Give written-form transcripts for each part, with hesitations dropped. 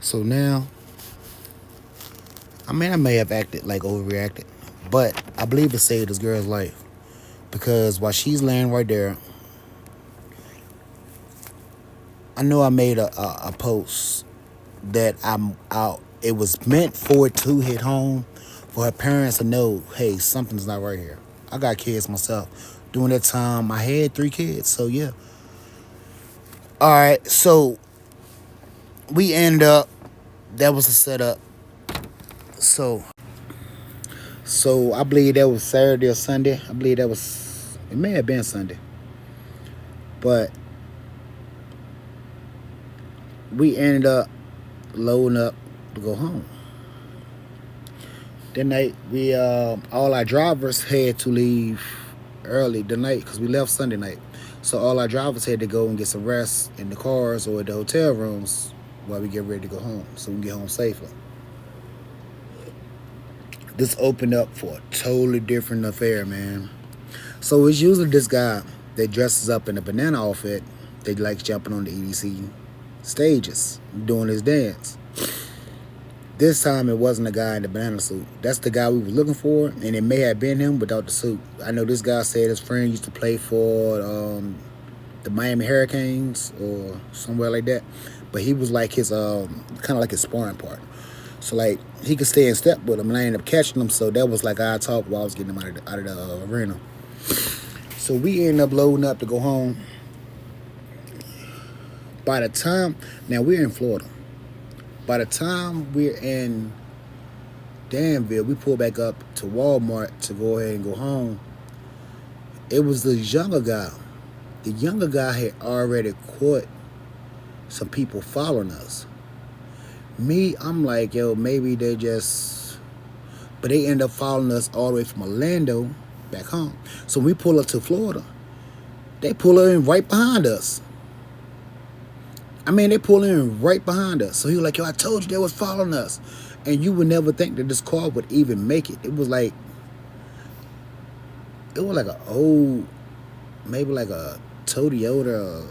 So now, I mean, I may have acted like overreacted, but I believe it saved this girl's life because while she's laying right there, I know I made a post that I'm out. It was meant for it to hit home, for her parents to know, hey, something's not right here. I got kids myself. During that time, I had 3 kids, so yeah. All right, so we end up. That was the setup. So I believe that was Saturday or Sunday. I believe that was. It may have been Sunday, but we ended up loading up to go home. That night, we all our drivers had to leave early the night because we left Sunday night. So all our drivers had to go and get some rest in the cars or the hotel rooms while we get ready to go home, so we can get home safely. This opened up for a totally different affair, man. So it's usually this guy that dresses up in a banana outfit that likes jumping on the EDC stages, doing his dance. This time it wasn't a guy in the banana suit. That's the guy we were looking for, and it may have been him without the suit. I know this guy said his friend used to play for the Miami Hurricanes or somewhere like that, but he was like his kind of like his sparring partner. So like he could stay in step with him, and I ended up catching him. So that was like our talk while I was getting him out of the arena. So we ended up loading up to go home. By the time now we're in Florida. By the time we're in Danville, we pulled back up to Walmart to go ahead and go home. It was the younger guy. The younger guy had already caught some people following us. Me, I'm like, yo, maybe they just, but they end up following us all the way from Orlando back home. So we pull up to Florida. They pull in right behind us. I mean, they pull in right behind us. So he was like, yo, I told you they was following us. And you would never think that this car would even make it. It was like an old, maybe like a Toyota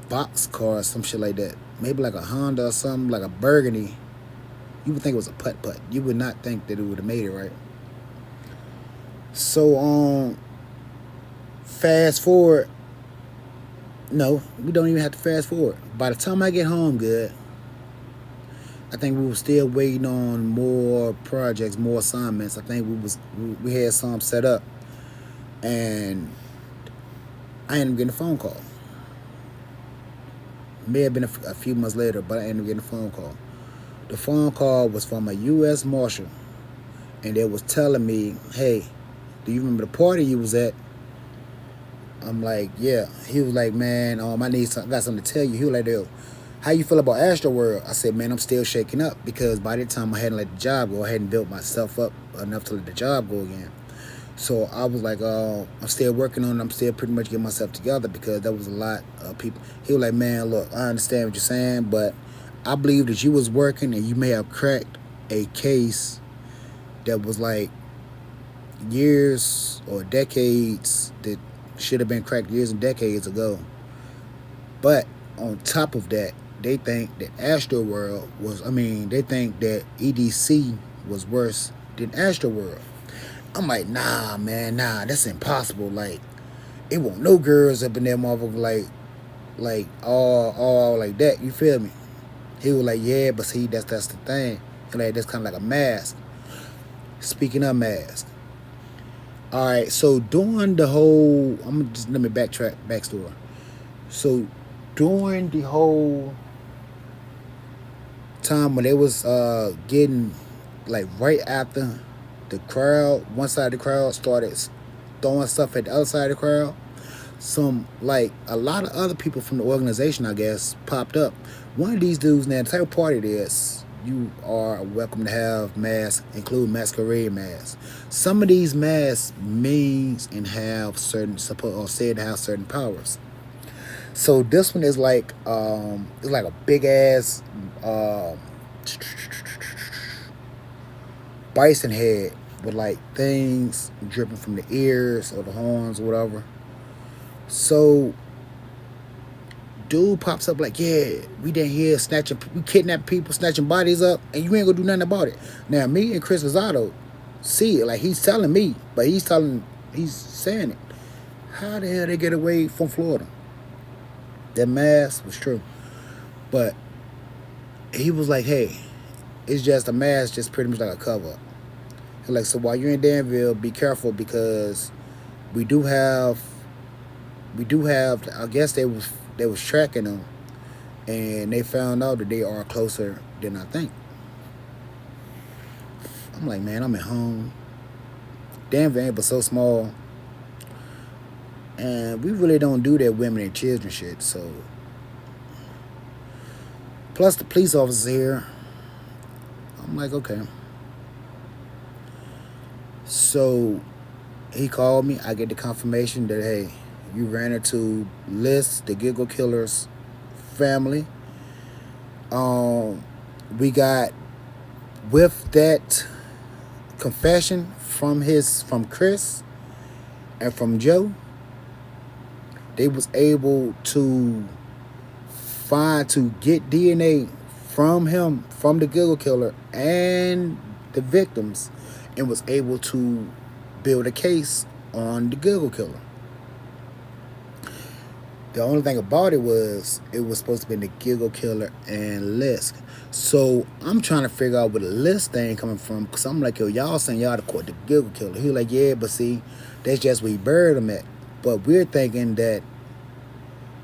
box car or some shit like that. Maybe like a Honda or something, like a Burgundy. You would think it was a putt-putt. You would not think that it would have made it, right? So, fast forward. No, we don't even have to fast forward. By the time I get home, good, I think we were still waiting on more projects, more assignments. I think we had some set up, and I ended up getting a phone call. May have been a few months later, but I ended up getting a phone call. The phone call was from a U.S. Marshal, and they was telling me, hey, do you remember the party you was at? I'm like, yeah. He was like, man, I got something to tell you. He was like, yo, how you feel about Astroworld? I said, man, I'm still shaking up because by that time I hadn't let the job go. I hadn't built myself up enough to let the job go again. So I was like, I'm still working on it. I'm still pretty much getting myself together because there was a lot of people. He was like, man, look, I understand what you're saying, but I believe that you was working and you may have cracked a case that was like years or decades that should have been cracked years and decades ago. But on top of that, they think that they think that EDC was worse than Astroworld. I'm like, nah, man, nah, that's impossible. Like, it won't no girls up in there, motherfucker, like all like that. You feel me? He was like, yeah, but see, that's the thing. Like, that's kind of like a mask. Speaking of mask, all right. So during the whole, I'm gonna just let me backstory. So during the whole time when they was getting like right after the crowd, one side of the crowd started throwing stuff at the other side of the crowd. Some like a lot of other people from the organization, I guess, popped up. One of these dudes now, the type of party it is, you are welcome to have masks, include masquerade masks. Some of these masks means and have certain said to have certain powers. So this one is like it's like a big ass bison head with like things dripping from the ears or the horns or whatever. So dude pops up like, yeah, we didn't hear snatching, we kidnapping people, snatching bodies up, and you ain't gonna do nothing about it. Now, me and Chris Rosado see it, like he's telling me, but he's saying it. How the hell they get away from Florida? That mask was true, but he was like, hey, it's just a mask, just pretty much like a cover up. Like, so while you're in Danville, be careful because we do have, we do have. I guess they was tracking them, and they found out that they are closer than I think. I'm like, man, I'm at home. Danville ain't but so small, and we really don't do that women and children shit. So, plus the police officers here. I'm like, okay. So he called me. I get the confirmation that hey, you ran into Liz, the Giggle Killer's family. Um, we got with that confession from Chris and from Joe, they was able to get DNA from him, from the Giggle Killer and the victims, and was able to build a case on the Giggle Killer. The only thing about it was supposed to be the Giggle Killer and Lisk. So I'm trying to figure out where the Lisk thing coming from, because I'm like, yo, y'all saying y'all to court the Giggle Killer. He was like, yeah, but see, that's just where he buried him at. But we're thinking that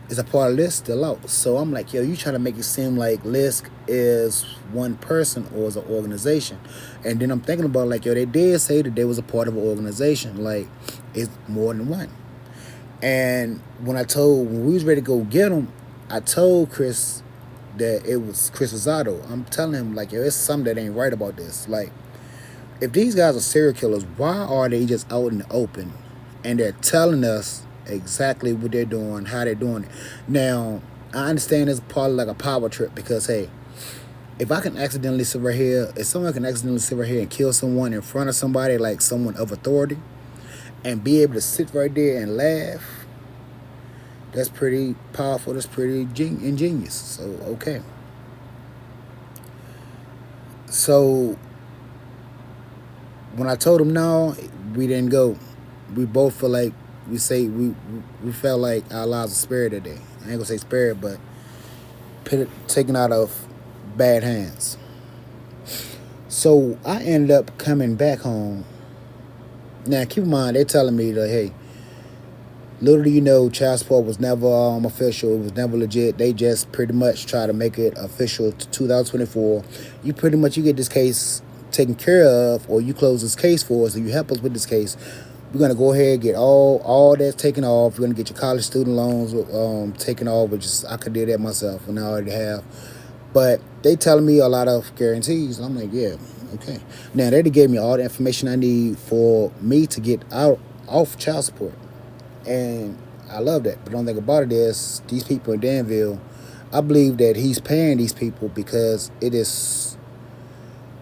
is a part of Lisk still out. So I'm like, yo, you trying to make it seem like Lisk is one person or is an organization. And then I'm thinking about like, yo, they did say that they was a part of an organization. Like, it's more than one. And when we was ready to go get him, I told Chris that it was Chris Rosado. I'm telling him like, yo, it's something that ain't right about this. Like, if these guys are serial killers, why are they just out in the open and they're telling us exactly what they're doing, how they're doing it? Now, I understand it's part of like a power trip because hey, if I can accidentally sit right here, if someone can accidentally sit right here and kill someone in front of somebody, like someone of authority, and be able to sit right there and laugh, that's pretty powerful. That's pretty ingenious. So, okay. So, when I told him no, we didn't go. We both feel like, we felt like our lives were spared that day. I ain't gonna say spared, but taken out of bad hands. So, I ended up coming back home. Now, keep in mind, they're telling me that, hey, little do you know, child support was never official. It was never legit. They just pretty much try to make it official to 2024. You get this case taken care of, or you close this case for us, or you help us with this case. We're gonna go ahead and get all that's taken off. We're gonna get your college student loans taken off, which is I could do that myself, and I already have. But they telling me a lot of guarantees. I'm like, yeah, okay. Now they gave me all the information I need for me to get out off child support. And I love that. But the only thing about it is these people in Danville, I believe that he's paying these people because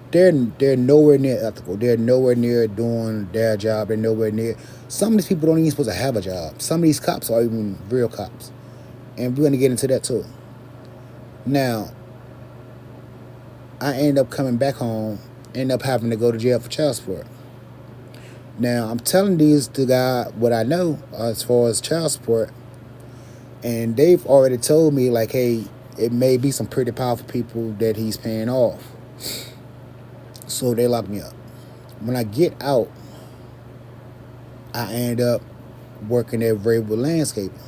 they're nowhere near ethical. They're nowhere near doing their job. They're nowhere near. Some of these people don't even supposed to have a job. Some of these cops are even real cops. And we're gonna get into that too. Now, I end up coming back home, end up having to go to jail for child support. Now, I'm telling the guy what I know as far as child support, and they've already told me, like, hey, it may be some pretty powerful people that he's paying off. So they lock me up. When I get out, I end up working at Vrabel Landscaping.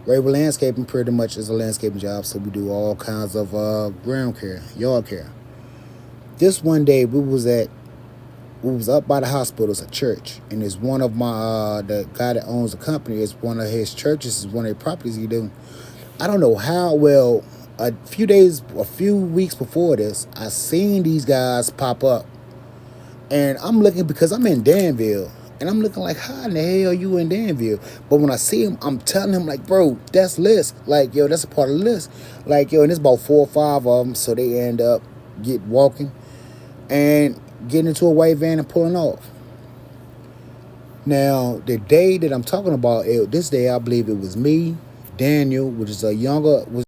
Vrabel Landscaping pretty much is a landscaping job, so we do all kinds of ground care, yard care. This one day, we was up by the hospital. It's a church, and it's one of my the guy that owns the company. It's one of his churches. It's one of the properties he do. I don't know how well. A few weeks before this, I seen these guys pop up, and I'm looking because I'm in Danville, and I'm looking like, how in the hell are you in Danville? But when I see him, I'm telling him like, bro, that's Lisk. Like, yo, that's a part of the Lisk. Like, yo, and it's about 4 or 5 of them, so they end up walking and getting into a white van and pulling off. Now, the day that I'm talking about, this day I believe it was me, Daniel, which is a younger, was